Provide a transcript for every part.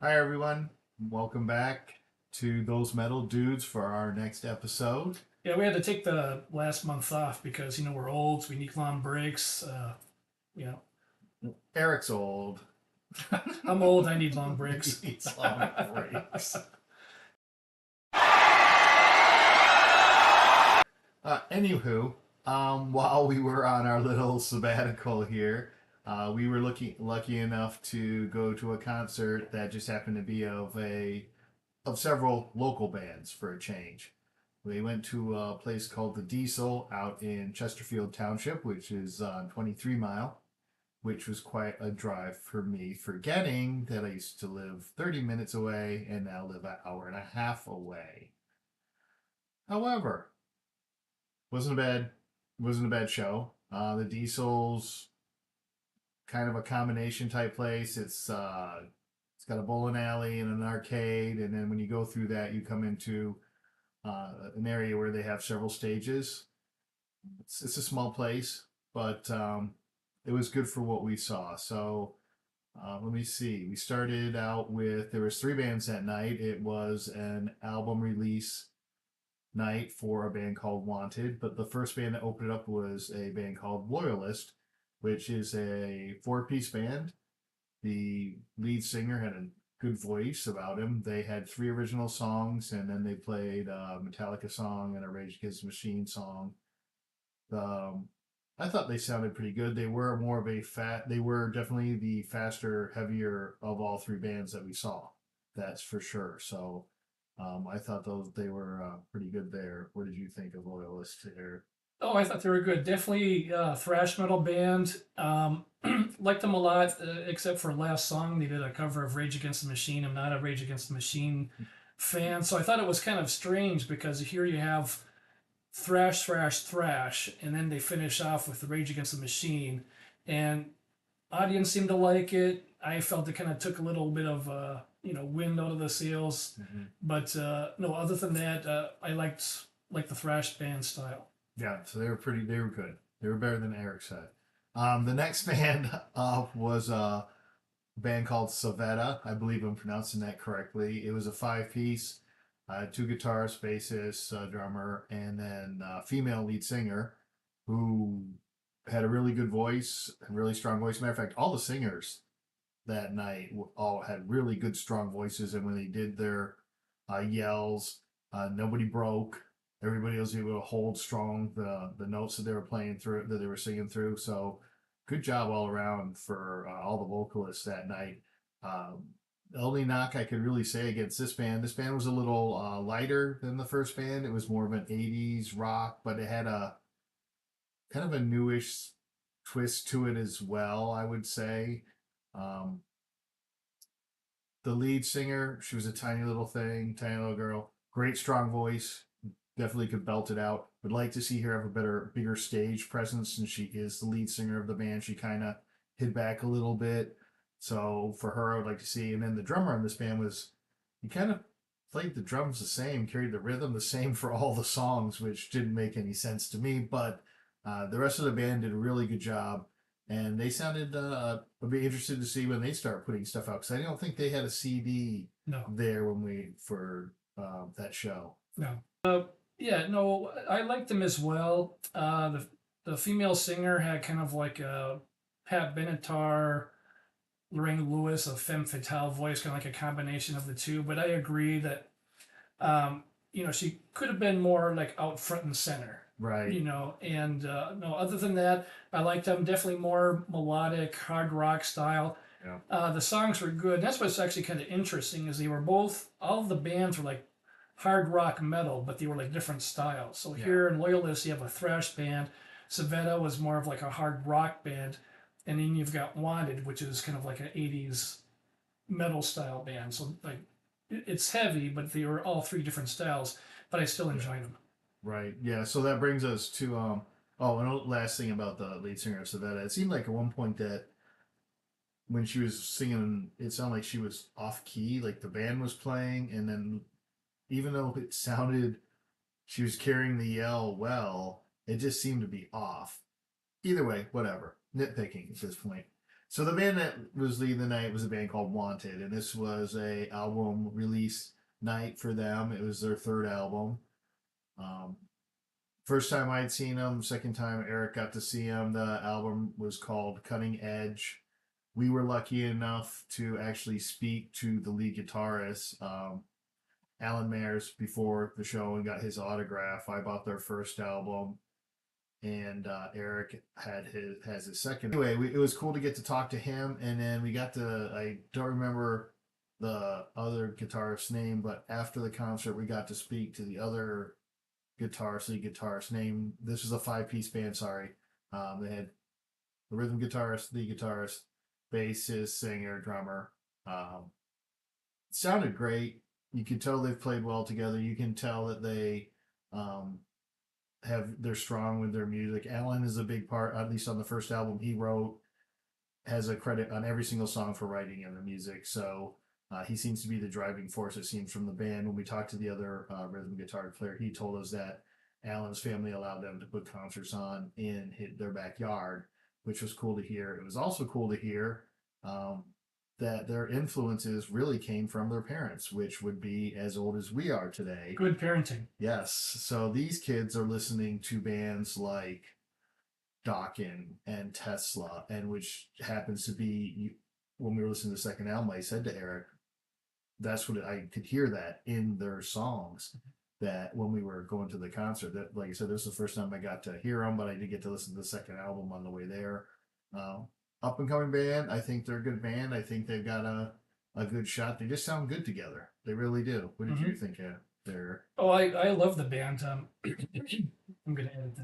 Hi, everyone. Welcome back to Those Metal Dudes for our next episode. Yeah, we had to take the last month off because we're old, so we need long breaks. You know, Eric's old. I'm old. I need long breaks. He needs long breaks. Anywho, while we were on our little sabbatical here, we were lucky enough to go to a concert that just happened to be of several local bands for a change. We went to a place called the Diesel out in Chesterfield Township, which is on 23 Mile, which was quite a drive for me, forgetting that I used to live 30 minutes away and now live an hour and a half away. However, wasn't a bad wasn't a bad show. The Diesel's kind of a combination type place. It's got a bowling alley and an arcade, and then when you go through that, you come into an area where they have several stages. It's a small place, but it was good for what we saw. So let me see. We started out with there was three bands that night. It was an album release night for a band called Wanted, but the first band that opened it up was a band called Loyalist, which is a four-piece band. The lead singer had a good voice about him. They had three original songs, and then they played a Metallica song and a Rage Against the Machine song. Um, I thought they sounded pretty good. They were more of a fat. They were definitely the faster, heavier of all three bands that we saw. That's for sure. So I thought they were pretty good there. What did you think of Loyalist there? Oh, I thought they were good. Definitely thrash metal band. Liked them a lot, except for last song. They did a cover of Rage Against the Machine. I'm not a Rage Against the Machine fan, so I thought it was kind of strange because here you have thrash, thrash, thrash, and then they finish off with the Rage Against the Machine, and audience seemed to like it. I felt it kind of took a little bit of wind out of the sails, Mm-hmm. but no. Other than that, I liked the thrash band style. Yeah, so they were pretty. They were good. They were better than Eric said. The next band up was a band called Savetta. I believe I'm pronouncing that correctly. It was a five-piece, two guitarists, bassist, drummer, and then female lead singer, who had a really good voice, a really strong voice. Matter of fact, all the singers that night all had really good, strong voices, and when they did their yells, nobody broke. Everybody was able to hold strong the notes that they were playing through, that they were singing through. So, good job all around for all the vocalists that night. Um, the only knock I could really say against this band was a little lighter than the first band. It was more of an '80s rock, but it had a kind of a newish twist to it as well, I would say. Um, the lead singer, she was a tiny little thing, tiny little girl, great strong voice, definitely could belt it out. Would like to see her have a bigger stage presence since she is the lead singer of the band. She kind of hid back a little bit. So for her, I would like to see. And then the drummer in this band he kind of played the drums the same, carried the rhythm the same for all the songs, which didn't make any sense to me. But the rest of the band did a really good job, and they sounded. I'd be interested to see when they start putting stuff out because I don't think they had a CD No, there when we for that show. no. Yeah, no. I liked them as well. The female singer had kind of like a Pat Benatar, Lorraine Lewis, a femme fatale voice, kind of like a combination of the two. But I agree that she could have been more like out front and center. Right. And no, other than that, I liked them definitely more melodic, hard rock style. Yeah. The songs were good. That's what's actually kind of interesting is they were both all of the bands were like hard rock metal, but they were like different styles. So Yeah. here in Loyalist, you have a thrash band. Savetta was more of like a hard rock band, and then you've got Wanted, which is kind of like an '80s metal style band. So like it's heavy, but they were all three different styles. But I still enjoyed them. Right. Yeah. So that brings us to oh, and last thing about the lead singer of Savetta. It seemed like at one point that when she was singing, it sounded like she was off key, like the band was playing, and then even though it sounded she was carrying the yell well, it just seemed to be off. Either way, whatever. Nitpicking at this point. So the band that was leading the night was a band called Wanted, and this was a album release night for them. It was their third album. Um, First time I'd seen them. Second time Eric got to see them. The album was called Cutting Edge. We were lucky enough to actually speak to the lead guitarist, Alan Mayers, before the show and got his autograph. I bought their first album, and Eric has his second. Anyway, it was cool to get to talk to him, and then we got to. I don't remember the other guitarist's name, but after the concert, we got to speak to the other lead guitarist name. This was a 5-piece band. Sorry, they had the rhythm guitarist, lead guitarist, bassist, singer, drummer. It sounded great. You could tell they've played well together. You can tell that um, they're strong with their music. Alan is a big part, at least on the first album he wrote, has a credit on every single song for writing and the music. So he seems to be the driving force, it seems, from the band. When we talked to the other rhythm guitar player, he told us that Alan's family allowed them to put concerts on in their backyard, which was cool to hear. It was also cool to hear that their influences really came from their parents, which would be as old as we are today. Good parenting. Yes. So these kids are listening to bands like Dokken and Tesla, and which happens to be, when we were listening to the second album, I said to Eric, that's what I could hear that in their songs. That when we were going to the concert, that, like I said, this was the first time I got to hear them, but I did get to listen to the second album on the way there. Up and coming band. I think they're a good band. I think they've got a good shot. They just sound good together. They really do. What did you think of their? Oh, I love the band. I'm gonna edit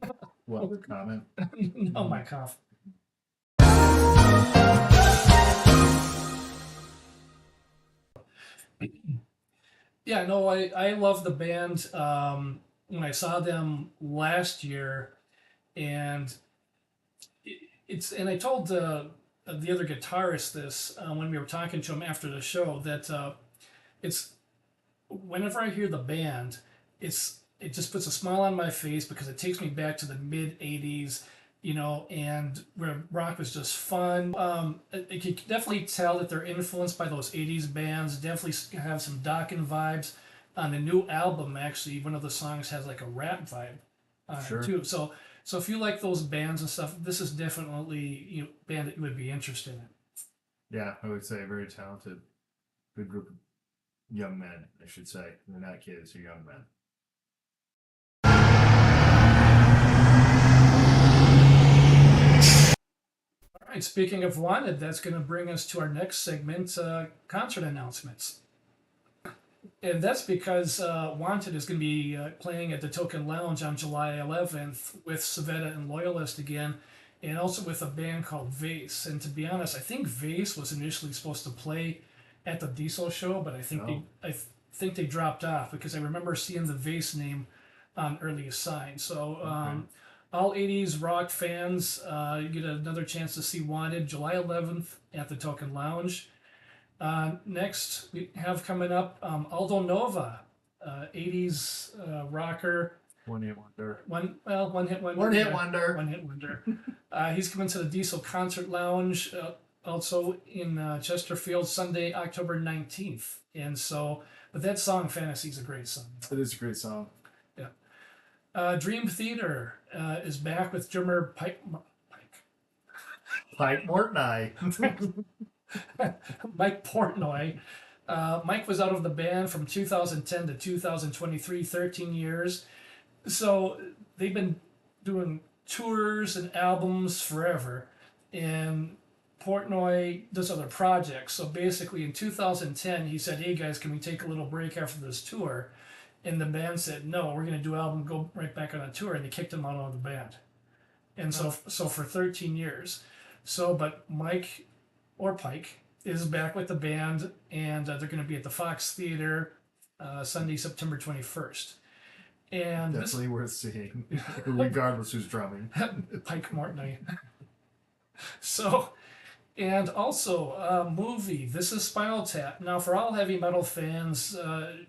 that. What comment? No, my cough. Yeah, no, I love the band. When I saw them last year, and and I told the other guitarist this when we were talking to him after the show, that it's whenever I hear the band, it just puts a smile on my face because it takes me back to the mid '80s, and where rock was just fun. You can definitely tell that they're influenced by those '80s bands. Definitely have some Dokken vibes. On the new album, actually, one of the songs has like a rap vibe on Sure. it too. So if you like those bands and stuff, this is definitely a band that you would be interested in. Yeah, I would say very talented, good group of young men. I should say they're not kids; they're young men. All right, speaking of Wanted, that's going to bring us to our next segment, concert announcements. And that's because Wanted is going to be playing at the Token Lounge on July 11th with Savetta and Loyalist again, and also with a band called Vase. And to be honest, I think Vase was initially supposed to play at the Diesel show, but I think they dropped off because I remember seeing the Vase name on earliest sign. So all 80s rock fans, you get another chance to see Wanted July 11th at the Token Lounge. Next, we have coming up Aldo Nova, 80s rocker. One hit wonder. One hit wonder. One hit wonder. One hit wonder. He's coming to the Diesel Concert Lounge, also in Chesterfield, Sunday, October 19th. And so, but that song, Fantasy, is a great song. It is a great song. Yeah. Dream Theater is back with drummer Pike Mortney. Mike Portnoy. Mike was out of the band from 2010 to 2023, 13 years. So they've been doing tours and albums forever. And Portnoy does other projects. So basically in 2010, he said, hey guys, can we take a little break after this tour? And the band said, no, we're going to do album, go right back on a tour. And they kicked him out of the band. And so for 13 years. So, but Mike or Pike is back with the band, and they're going to be at the Fox Theater Sunday, September 21st. And definitely worth seeing, regardless who's drumming. Pike Mortney. So, and also movie. This is Spinal Tap. Now, for all heavy metal fans,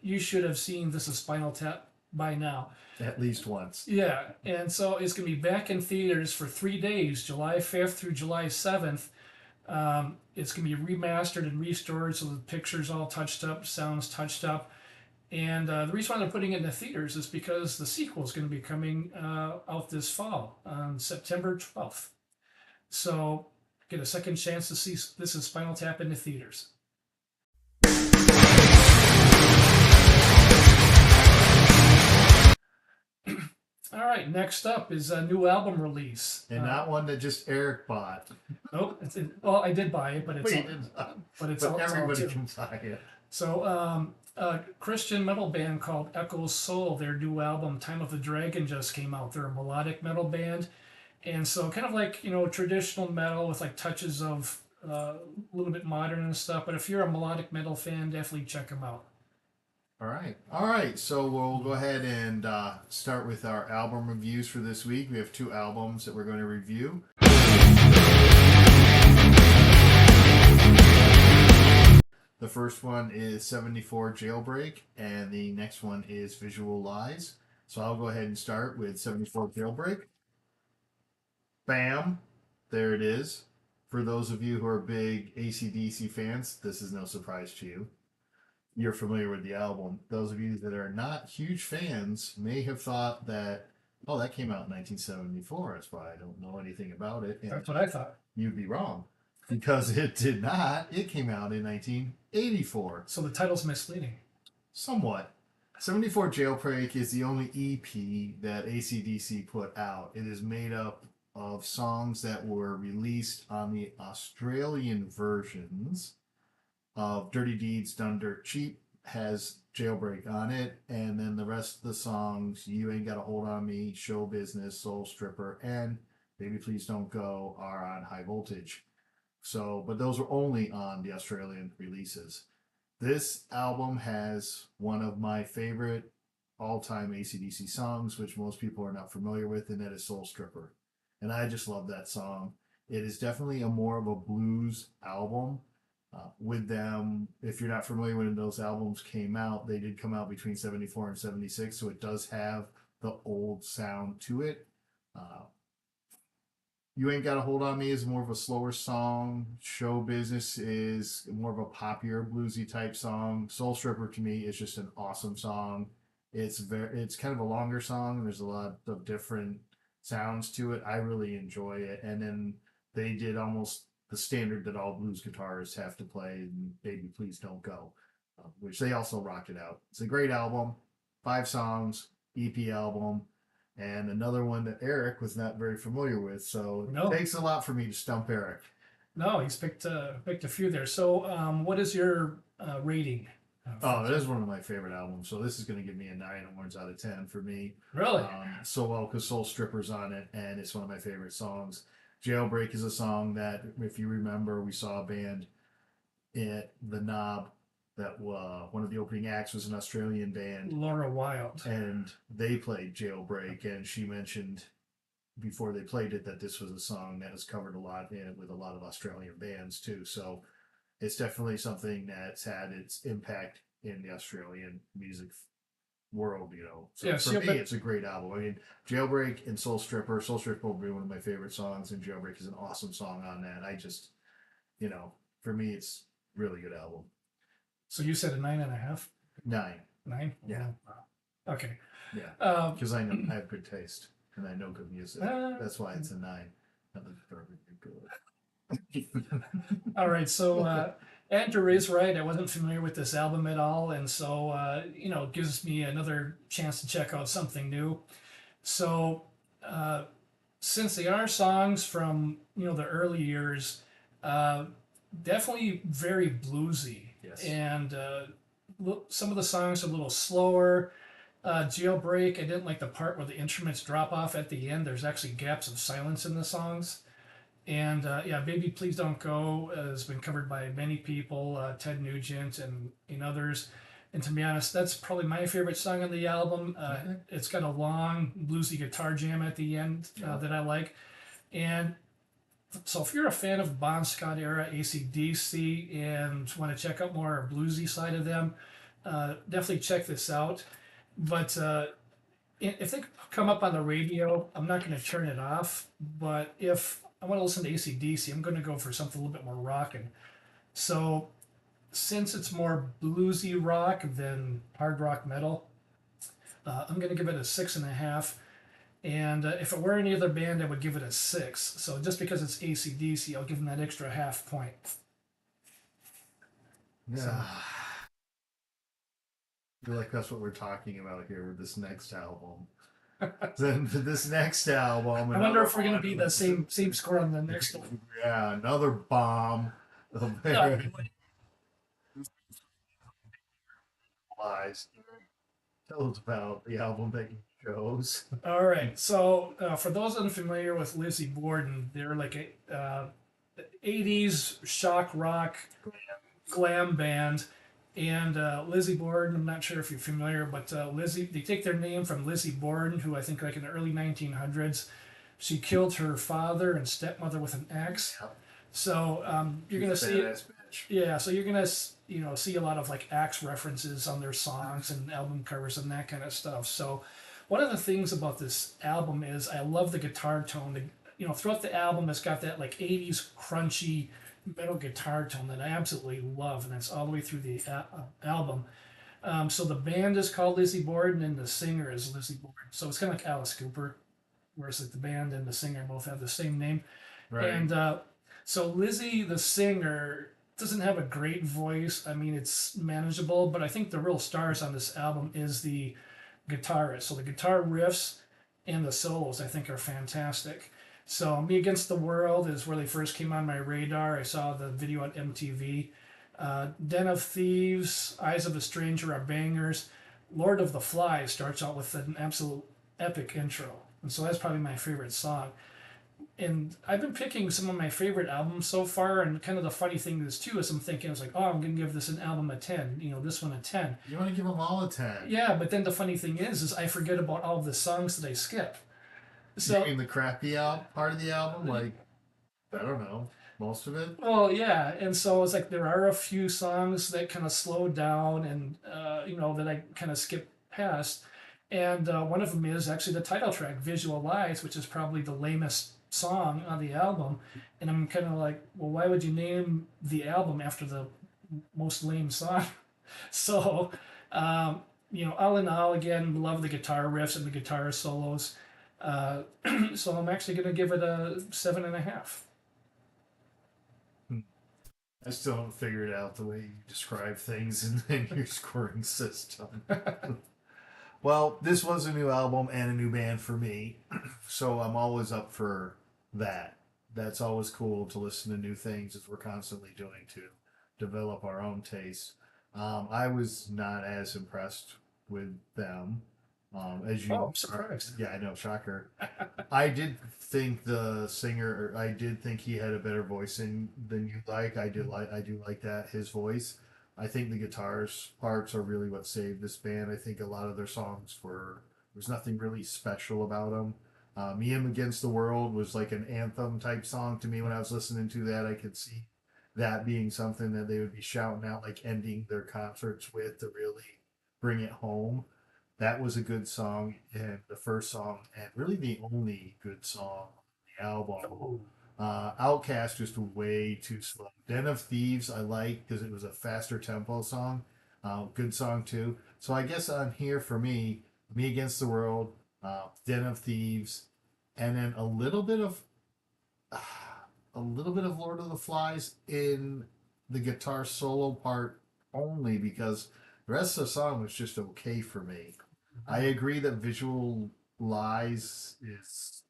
you should have seen This is Spinal Tap by now. At least once. Yeah, and so it's going to be back in theaters for 3 days, July 5th through July 7th. It's going to be remastered and restored, so the pictures all touched up, sounds touched up. And the reason why they're putting it in the theaters is because the sequel is going to be coming out this fall on September 12th. So get a second chance to see this is Spinal Tap in the theaters. All right, next up is a new album release. And not one that just Eric bought. Nope. Well, I did buy it, but it's but everybody can buy it. So, a Christian metal band called Echoes Soul, their new album Time of the Dragon just came out. They're a melodic metal band, and so kind of like traditional metal with like touches of a little bit modern and stuff. But if you're a melodic metal fan, definitely check them out. All right. So we'll go ahead and start with our album reviews for this week. We have 2 albums that we're going to review. The first one is 74 Jailbreak, and the next one is Visual Lies. So I'll go ahead and start with 74 Jailbreak. Bam! There it is. For those of you who are big AC/DC fans, this is no surprise to you. You're familiar with the album. Those of you that are not huge fans may have thought that, oh, that came out in 1974. That's why I don't know anything about it. And that's what I thought. You'd be wrong. Because it did not. It came out in 1984. So the title's misleading. Somewhat. 74 Jailbreak is the only EP that AC/DC put out. It is made up of songs that were released on the Australian versions of Dirty Deeds Done Dirt Cheap has Jailbreak on it, and then the rest of the songs, You Ain't Got a Hold on Me, Show Business, Soul Stripper, and Baby Please Don't Go are on High Voltage. So, but those were only on the Australian releases. This album has one of my favorite all-time AC/DC songs, which most people are not familiar with, and that is Soul Stripper. And I just love that song. It is definitely a more of a blues album. With them, if you're not familiar when those albums came out, they did come out between 74 and 76, so it does have the old sound to it. You Ain't Got a Hold on Me is more of a slower song. Show Business is more of a poppier, bluesy type song. Soul Stripper to me is just an awesome song. It's kind of a longer song. There's a lot of different sounds to it. I really enjoy it. And then they did almost the standard that all blues guitarists have to play, Baby Please Don't Go, which they also rocked it out. It's a great album, 5 songs, EP album, and another one that Eric was not very familiar with. So it takes a lot for me to stump Eric. No, he's picked a few there. So what is your rating? It is one of my favorite albums. So this is going to give me a 9 horns out of 10 for me. Really? Because Soul Stripper's on it, and it's one of my favorite songs. Jailbreak is a song that, if you remember, we saw a band at the Knob that one of the opening acts was an Australian band. Laura Wild. And they played Jailbreak, and she mentioned before they played it that this was a song that was covered a lot with a lot of Australian bands too. So it's definitely something that's had its impact in the Australian music world, So yeah, for me, it's a great album. I mean, Jailbreak and Soul Stripper. Soul Stripper will be one of my favorite songs, and Jailbreak is an awesome song on that. I just, for me, it's a really good album. So you said a 9.5? 9. 9? Yeah. Wow. Okay. Yeah. Because I know I have good taste, and I know good music. That's why it's a 9. Not good. All right. So Andrew is right. I wasn't familiar with this album at all, and so it gives me another chance to check out something new. So since they are songs from the early years, definitely very bluesy. Yes. And some of the songs are a little slower. Jailbreak, I didn't like the part where the instruments drop off at the end. There's actually gaps of silence in the songs. And Baby Please Don't Go has been covered by many people, Ted Nugent and others. And to be honest, that's probably my favorite song on the album. It's got a long bluesy guitar jam at the end that I like. And so if you're a fan of Bon Scott era AC/DC and want to check out more bluesy side of them, definitely check this out. But if they come up on the radio, I'm not going to turn it off. But if I want to listen to AC/DC, I'm going to go for something a little bit more rocking. So since it's more bluesy rock than hard rock metal, I'm going to give it a 6.5. And if it were any other band, I would give it a 6. So just because it's AC/DC, I'll give them that extra half point. So, Yeah. I feel like that's what we're talking about here with this next album. Then this next album, I wonder another if we're going to be the one. same score on the next one. Yeah, another bomb. The Uh, very lies. Tell us about the album that you chose. all right. So for those unfamiliar with Lizzy Borden, they're like a 80s shock rock glam band. And Lizzy Borden, I'm not sure if you're familiar, but Lizzy, they take their name from Lizzy Borden, who I think like in the early 1900s, she killed her father and stepmother with an axe. Yep. So you're She's gonna a see badass bitch. yeah, so you're gonna see a lot of like axe references on their songs and album covers and that kind of stuff. So one of the things about this album is I love the guitar tone. Throughout the album, it's got that like '80s crunchy metal guitar tone that I absolutely love, and that's all the way through the album. So the band is called Lizzy Borden, and the singer is Lizzy Borden. So it's kind of like Alice Cooper, whereas like the band and the singer both have the same name. Right. And so Lizzie, the singer, doesn't have a great voice. I mean, it's manageable, but I think the real stars on this album is the guitarist. So the guitar riffs and the solos, I think, are fantastic. So Me Against the World is where they first came on my radar. I saw the video on MTV. Den of Thieves, Eyes of a Stranger are bangers. Lord of the Flies starts out with an absolute epic intro. And so that's probably my favorite song. And I've been picking some of my favorite albums so far, and kind of the funny thing is too is I'm thinking I was like, oh, I'm gonna give this an album a 10, this one a 10. You want to give them all a 10. Yeah, but then the funny thing is I forget about all the songs that I skip. You So, mean the crappy part of the album? Like, I don't know, most of it? well, yeah, and so it's like there are a few songs that kind of slow down and that I kind of skip past, and one of them is actually the title track, "Visualize," which is probably the lamest song on the album, and I'm kind of like, well, why would you name the album after the most lame song? So, all in all, again, love the guitar riffs and the guitar solos. Uh, so I'm actually going to give it a 7.5. I still haven't figured out the way you describe things in your scoring system. Well, this was a new album and a new band for me, so I'm always up for that. That's always cool to listen to new things as we're constantly doing to develop our own tastes. I was not as impressed with them as Oh, you I'm are. surprised. Yeah, I know, shocker. I did think the singer, or I did think he had a better voice than you like. I do like that his voice. I think the guitars parts are really what saved this band. I think a lot of their songs were there's nothing really special about them. Me and Against the World was like an anthem type song to me when I was listening to that. I could see that being something that they would be shouting out, like ending their concerts with to really bring it home. That was a good song, and the first song, and really the only good song on the album. Oh, Outcast just way too slow. Den of Thieves I like because it was a faster tempo song. Good song too. So I guess on here for me, Me Against the World, Den of Thieves, and then a little bit of Lord of the Flies in the guitar solo part only because the rest of the song was just okay for me. I agree that Visual Lies is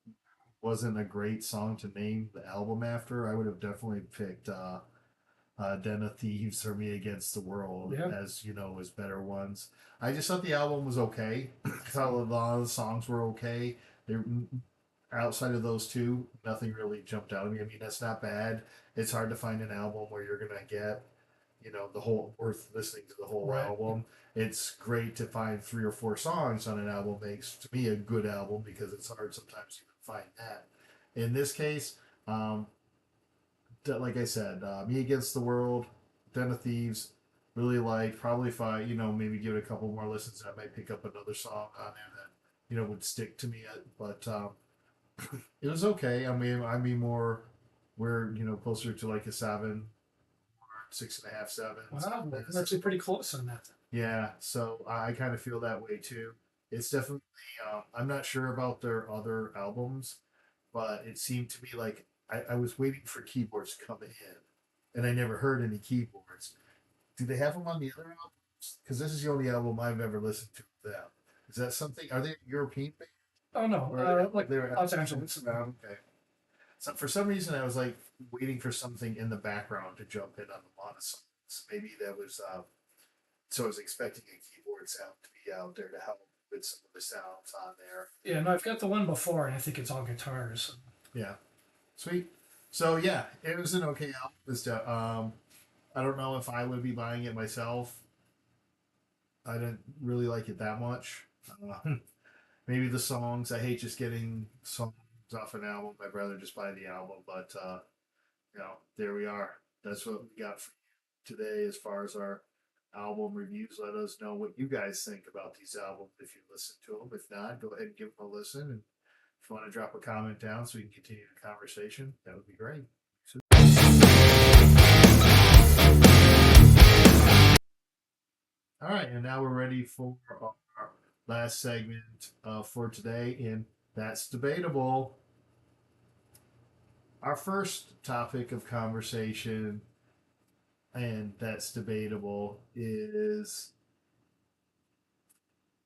wasn't a great song to name the album after. I would have definitely picked Den of Thieves or Me Against the World yeah, as as better ones. I just thought the album was okay. I thought a lot of the songs were okay. They outside of those two, nothing really jumped out at me. I mean, that's not bad. It's hard to find an album where you're gonna get the whole worth listening to the whole right. album. It's great to find 3 or 4 songs on an album makes to me a good album because it's hard sometimes to even find that. In this case, like I said, Me Against the World, Den of Thieves, really like. Probably if I, maybe give it a couple more listens, I might pick up another song on there that, would stick to me. But it was okay. I mean more, we're, closer to like a seven, 6.5, seven, Wow, than a we're actually pretty close on that. yeah, so I kind of feel that way too. It's definitely, I'm not sure about their other albums, but it seemed to me like I was waiting for keyboards to come in, and I never heard any keyboards. Do they have them on the other albums? Because this is the only album I've ever listened to of them. Is that something? Are they a European band? Oh no, Or are they, like they're Los Angeles. okay. So for some reason, I was like waiting for something in the background to jump in on the lot of songs. Maybe that was so I was expecting a keyboard sound to be out there to help with some of the sounds on there. Yeah, no, I've got the one before, and I think it's all guitars. Yeah, sweet. So yeah, it was an okay album. I don't know if I would be buying it myself. I didn't really like it that much. Maybe the songs. I hate just getting songs off an album. I'd rather just buy the album. But there we are. That's what we got for you today as far as our album reviews. Let us know what you guys think about these albums if you listen to them. If not, go ahead and give them a listen. And if you want to drop a comment down so we can continue the conversation, that would be great. So, all right, and now we're ready for our last segment for today, and that's debatable. Our first topic of conversation, and that's debatable, is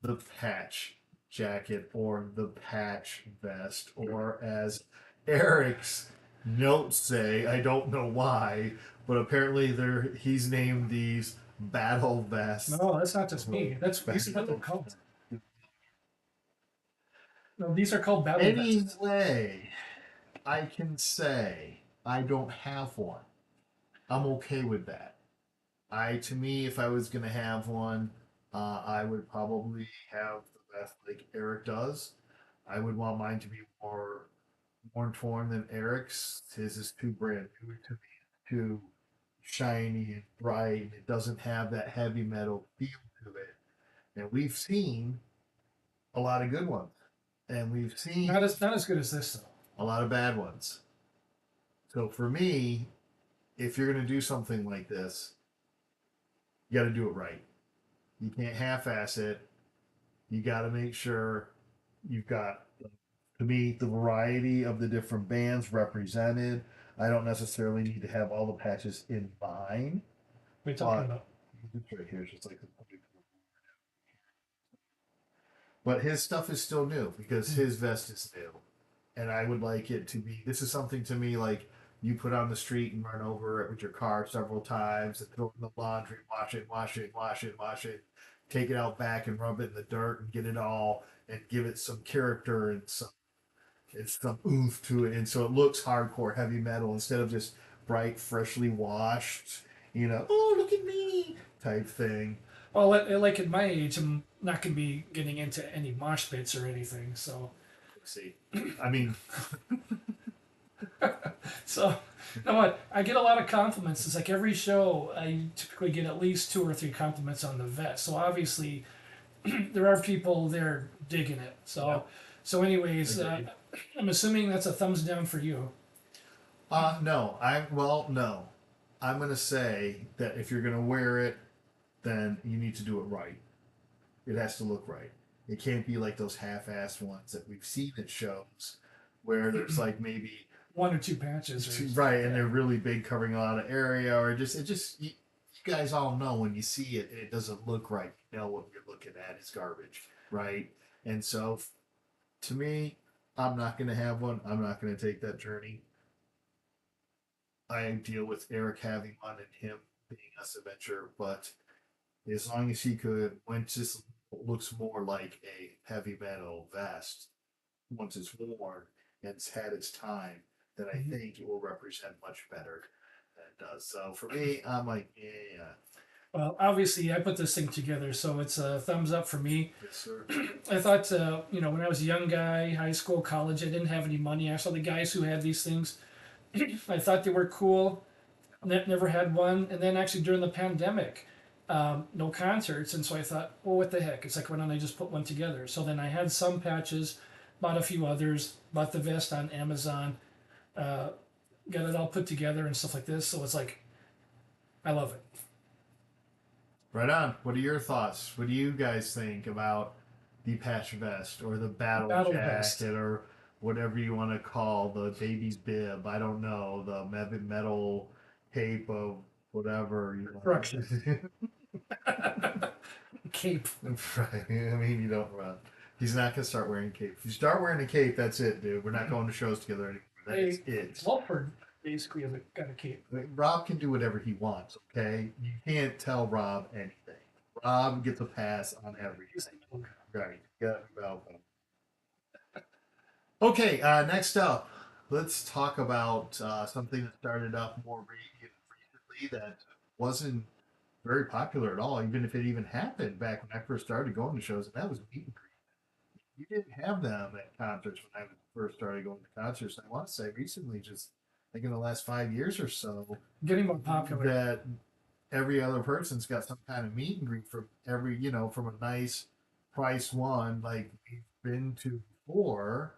the patch jacket or the patch vest, or as Eric's notes say, I don't know why, but apparently he's named these battle vests. No, that's not just me. That's basically what they're called. No, these are called battle vests. Anyway, I can say I don't have one. I'm okay with that. To me, if I was gonna have one, I would probably have the vest like Eric does. I would want mine to be more torn than Eric's. His is too brand new to me, too shiny and bright, and it doesn't have that heavy metal feel to it. And we've seen a lot of good ones, and we've seen Not as good as this though. a lot of bad ones. So for me, if you're gonna do something like this, you got to do it right. You can't half-ass it. You got to make sure you've got, to me, the variety of the different bands represented. I don't necessarily need to have all the patches in mine, What are you talking but about? it's right here. It's just like, but his stuff is still new because his vest is new, and I would like it to be. This is something to me like you put on the street and run over it with your car several times and throw it in the laundry, wash it, wash it, wash it, wash it, take it out back and rub it in the dirt and get it all and give it some character and some oomph to it, and so it looks hardcore heavy metal instead of just bright, freshly washed, oh look at me type thing. Well, like at my age, I'm not going to be getting into any mosh pits or anything. So, See, I mean, so you know what? I get a lot of compliments. It's like every show, I typically get at least 2 or 3 compliments on the vest. So obviously, there are people there digging it. So, Yep. so anyways, Agreed. I'm assuming that's a thumbs down for you. No, no. I'm gonna say that if you're gonna wear it, then you need to do it right. It has to look right. It can't be like those half-assed ones that we've seen at shows, where there's like maybe 1 or 2 patches. Or, right, and they're really big, covering a lot of area, or you guys all know when you see it, it doesn't look right. You know what you're looking at is garbage, right? And so, to me, I'm not gonna have one. I'm not gonna take that journey. I deal with Eric having one and him being a adventure, but as long as he could, once this looks more like a heavy metal vest, once it's worn and it's had its time, then I think it will represent much better than it does. So for me, I'm like, yeah, Well, obviously, I put this thing together, so it's a thumbs up for me. yes, sir. I thought, when I was a young guy, high school, college, I didn't have any money. I saw the guys who had these things. I thought they were cool. Never had one. And then actually during the pandemic, no concerts, and so I thought, well, what the heck? It's like, why don't I just put one together? So then I had some patches, bought a few others, bought the vest on Amazon, uh, got it all put together and stuff like this. So it's like, I love it. Right on. What are your thoughts? What do you guys think about the patch vest or the battle Battle vest. jacket or whatever you want to call the baby's bib? I don't know. The metal cape of whatever you Correction. want. Cape. Right. I mean, you don't run. He's not gonna start wearing a cape. If you start wearing a cape, that's it, dude. We're not going to shows together anymore. That's Hey, it. Walford basically got a cape. Like, Rob can do whatever he wants. Okay, you can't tell Rob anything. Rob gets a pass on everything. Right. Yeah. Well. Okay. Next up, let's talk about something that started up more recently that wasn't very popular at all, even if it even happened back when I first started going to shows, and that was meet and greet. You didn't have them at concerts when I first started going to concerts. I want to say recently, just like in the last 5 years or so, Getting more popular. that every other person's got some kind of meet and greet from every, from a nice price one like we've been to before,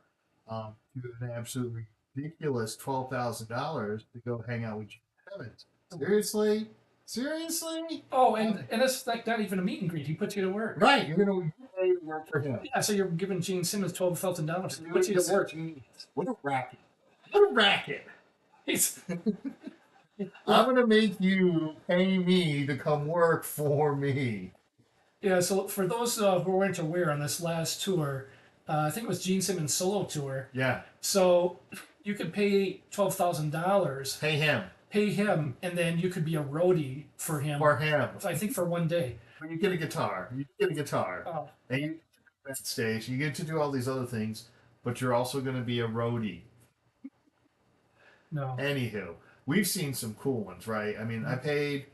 to an absolutely ridiculous $12,000 to go hang out with Gene Simmons. Seriously? Seriously? Oh, and it's like not even a meet and greet. He puts you to work. Right, you're gonna pay to work for him. Yeah, so you're giving Gene Simmons $12,000. He puts you to work. What a racket! What a racket! He's I'm gonna make you pay me to come work for me. Yeah, so for those who weren't aware on this last tour, I think it was Gene Simmons' solo tour. Yeah, So you could pay $12,000, pay him and then you could be a roadie for him. for him. I think for one day. When you get a guitar, Oh, and you get to stage. You get to do all these other things, but you're also gonna be a roadie. no. Anywho, we've seen some cool ones, right? I mean, I paid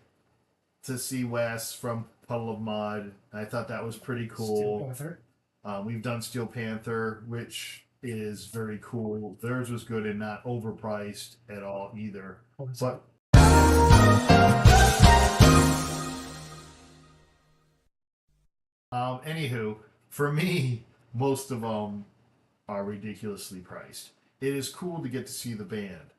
to see Wes from Puddle of Mud. I thought that was pretty Steel cool. Panther. We've done Steel Panther, which is very cool. Theirs was good and not overpriced at all either. But anywho, for me, most of them are ridiculously priced. It is cool to get to see the band.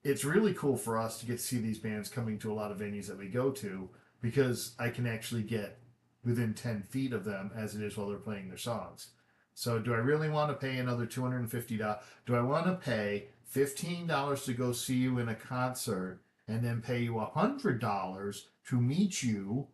It's really cool for us to get to see these bands coming to a lot of venues that we go to because I can actually get within 10 feet of them as it is while they're playing their songs. So, do I really want to pay another $250? Do I want to pay $15 to go see you in a concert and then pay you $100 to meet you?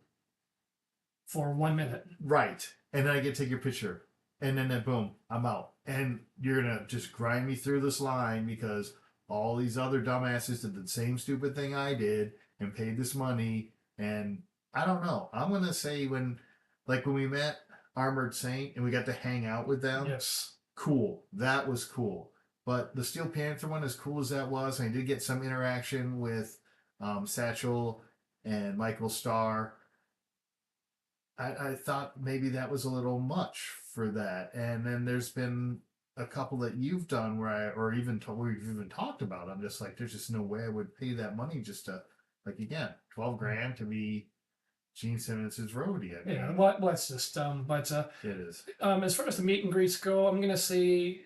For 1 minute. Right. And then I get to take your picture. And then boom, I'm out. And you're going to just grind me through this line because all these other dumbasses did the same stupid thing I did and paid this money. And I don't know. I'm going to say when we met Armored Saint and we got to hang out with them, Yes. cool. That was cool. But the Steel Panther one, as cool as that was, I did get some interaction with Satchel and Michael Starr. I thought maybe that was a little much for that. And then there's been a couple that you've done where we've even talked about. I'm just like, there's just no way I would pay that money just to, like, again, 12 grand to be Gene Simmons' roadie. I mean, Yeah, well, it's just dumb. But it is. as far as the meet and greets go, I'm going to say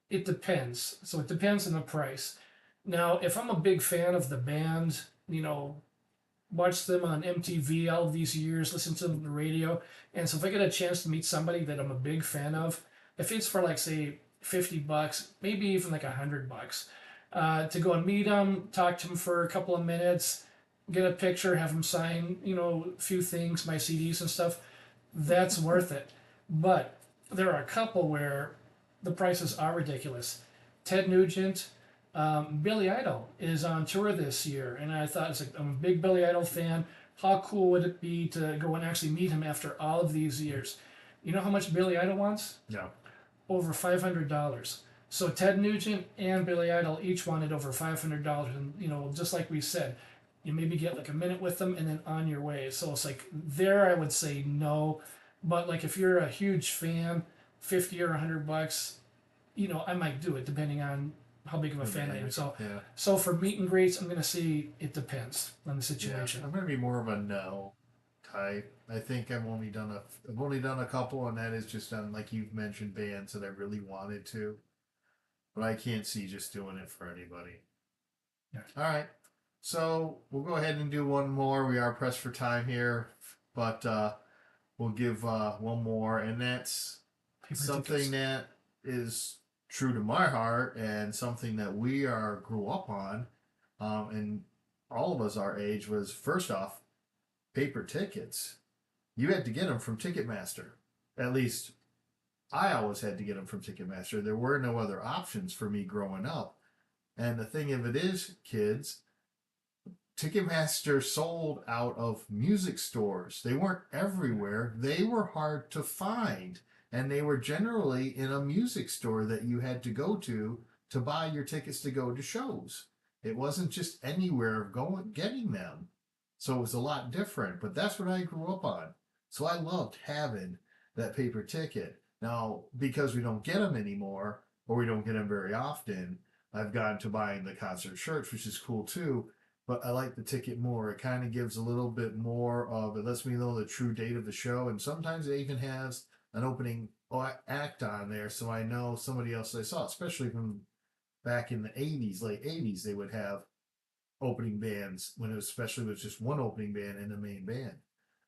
it depends. So it depends on the price. Now, if I'm a big fan of the band, watched them on MTV all of these years, listened to them on the radio, and so if I get a chance to meet somebody that I'm a big fan of, if it's for like say $50, maybe even like $100, to go and meet them, talk to them for a couple of minutes, get a picture, have them sign, a few things, my CDs and stuff, that's worth it. But there are a couple where the prices are ridiculous. Ted Nugent. Billy Idol is on tour this year, and I thought I'm a big Billy Idol fan. How cool would it be to go and actually meet him after all of these years? You know how much Billy Idol wants? No. Over $500. So Ted Nugent and Billy Idol each wanted over $500, and just like we said, you maybe get like a minute with them and then on your way. So it's like there I would say no, but like if you're a huge fan, 50 or $100, I might do it depending on how big of a fan I am. So, yeah. So for meet and greets, I'm going to say it depends on the Yeah, situation. I'm going to be more of a no I think I've only done a couple, and that is just on, like you've mentioned, bands that I really wanted to, but I can't see just doing it for anybody. Yeah. All right, so we'll go ahead and do one more. We are pressed for time here, but we'll give one more, and that's Paper something tickets. that is true to my heart and something that we are grew up on, and all of us our age was first off paper tickets. You had to get them from Ticketmaster. At least I always had to get them from Ticketmaster. There were no other options for me growing up. And the thing of it is, kids, Ticketmaster sold out of music stores. They weren't everywhere. They were hard to find. And they were generally in a music store that you had to go to buy your tickets to go to shows. It wasn't just anywhere going getting them. So it was a lot different, but that's what I grew up on. So I loved having that paper ticket. Now, because we don't get them anymore, or we don't get them very often, I've gone to buying the concert shirts, which is cool too, but I like the ticket more. It kind of gives a little bit more of it lets me know the true date of the show, and sometimes it even has an opening act on there, so I know somebody else I saw, especially from back in the '80s, late '80s, they would have opening bands when it was especially with just one opening band and the main band.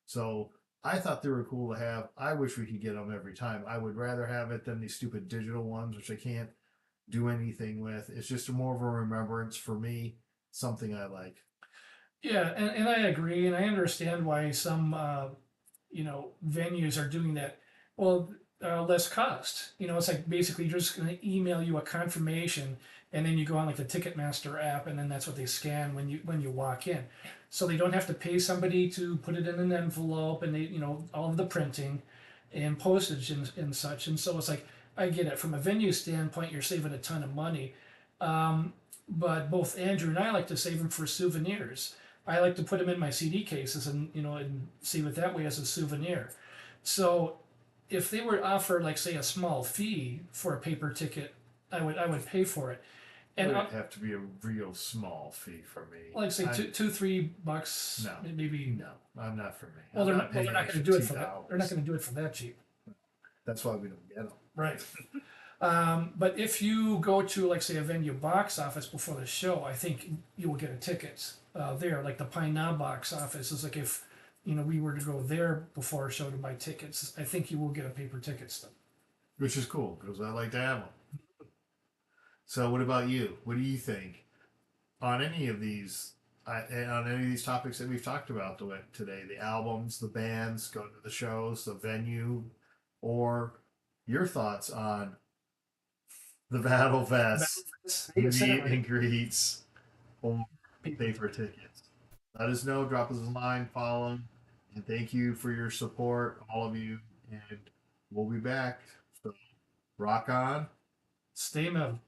So I thought they were cool to have. I wish we could get them every time. I would rather have it than these stupid digital ones, which I can't do anything with. It's just more of a remembrance for me, something I like. Yeah, and I agree, and I understand why some venues are doing that. Well, less cost. It's like basically you're just going to email you a confirmation, and then you go on like the Ticketmaster app, and then that's what they scan when you walk in. So they don't have to pay somebody to put it in an envelope, and they all of the printing, and postage and such. And so it's like I get it from a venue standpoint, you're saving a ton of money. But both Andrew and I like to save them for souvenirs. I like to put them in my CD cases and save it that way as a souvenir. So if they were to offer like say a small fee for a paper ticket, I would pay for it. It And would have to be a real small fee for me. like say two $3 No, maybe. no, I'm not for me. Well, I'm they're not not. Well, paying they're an not going extra to do it two for that. They're not dollars. going to do it for that cheap. That's why we don't get them. Right. But if you go to like say a venue box office before the show, I think you will get a ticket there. Like the Pine Knob box office is like if we were to go there before a show to buy tickets, I think you will get a paper ticket still. Which is cool because I like to have them. So, what about you? What do you think on any of these? On any of these topics that we've talked about today, the albums, the bands, going to the shows, the venue, or your thoughts on the Battle Fest, Hey, you said it meet right. and greets, or Paper pay for ticket. tickets? Let us know, drop us a line, follow, and thank you for your support, all of you, and we'll be back. So, rock on. Stay metal.